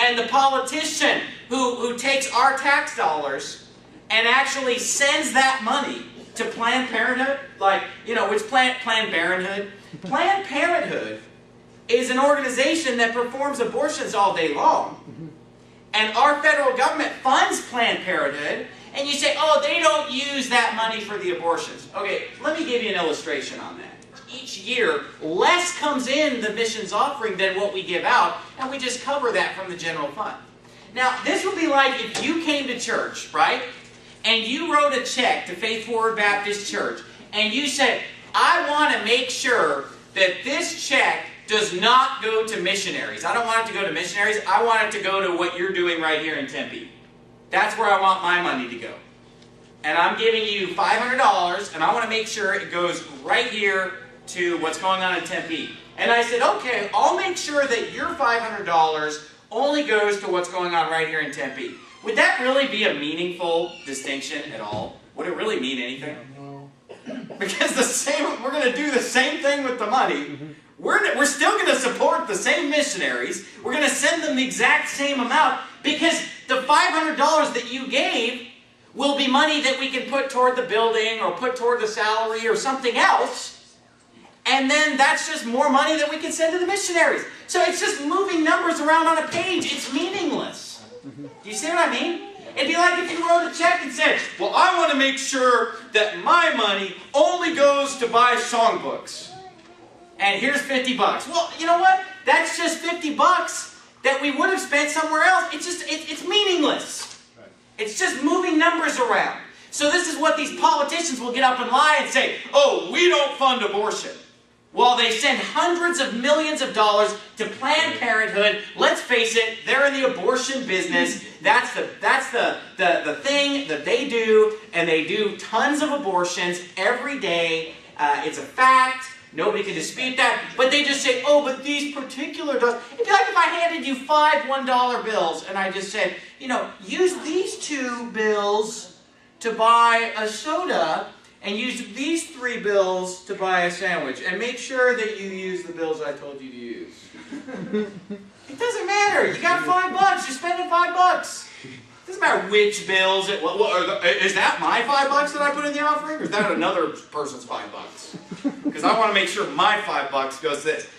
And the politician who takes our tax dollars and actually sends that money to Planned Parenthood, like, you know, which Planned Parenthood? Planned Parenthood is an organization that performs abortions all day long. And our federal government funds Planned Parenthood, and you say, oh, they don't use that money for the abortions. Okay, let me give you an illustration on that. Each year, less comes in the missions offering than what we give out, and we just cover that from the general fund. Now, this would be like if you came to church, right? And you wrote a check to Faith Forward Baptist Church, and you said, I want to make sure that this check does not go to missionaries. I don't want it to go to missionaries. I want it to go to what you're doing right here in Tempe. That's where I want my money to go. And I'm giving you $500, and I want to make sure it goes right here to what's going on in Tempe. And I said, okay, I'll make sure that your $500 only goes to what's going on right here in Tempe. Would that really be a meaningful distinction at all? Would it really mean anything? Because we're going to do the same thing with the money. We're still going to support the same missionaries. We're going to send them the exact same amount because the $500 that you gave will be money that we can put toward the building or put toward the salary or something else. And then that's just more money that we can send to the missionaries. So it's just moving numbers around on a page. It's meaningless. Do you see what I mean? It'd be like if you wrote a check and said, well, I want to make sure that my money only goes to buy songbooks. And here's 50 bucks. Well, you know what? That's just 50 bucks that we would have spent somewhere else. It's meaningless. It's just moving numbers around. So this is what these politicians will get up and lie and say, oh, we don't fund abortion. While they send hundreds of millions of dollars to Planned Parenthood, let's face it, they're in the abortion business. That's the thing that they do, and they do tons of abortions every day. It's a fact. Nobody can dispute that. But they just say, oh, but these particular dollars. It'd be like if I handed you 5 $1 bills, and I just said, you know, use these 2 bills to buy a soda, and use these 3 bills to buy a sandwich. And make sure that you use the bills I told you to use. It doesn't matter. You got $5. You're spending $5. It doesn't matter which bills. Is that my $5 that I put in the offering? Or is that another person's $5? Because I want to make sure my $5 goes to this.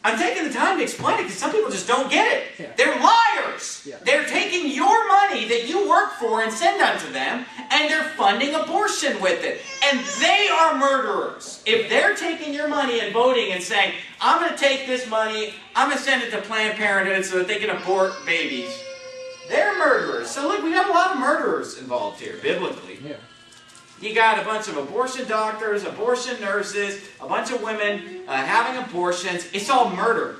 I'm taking the time to explain it because some people just don't get it. Yeah. They're liars. Yeah. They're taking your money that you work for and send unto them, and they're funding abortion with it. And they are murderers. If they're taking your money and voting and saying, I'm going to take this money, I'm going to send it to Planned Parenthood so that they can abort babies, they're murderers. So look, we got a lot of murderers involved here, biblically. Yeah. You got a bunch of abortion doctors, abortion nurses, a bunch of women having abortions. It's all murder.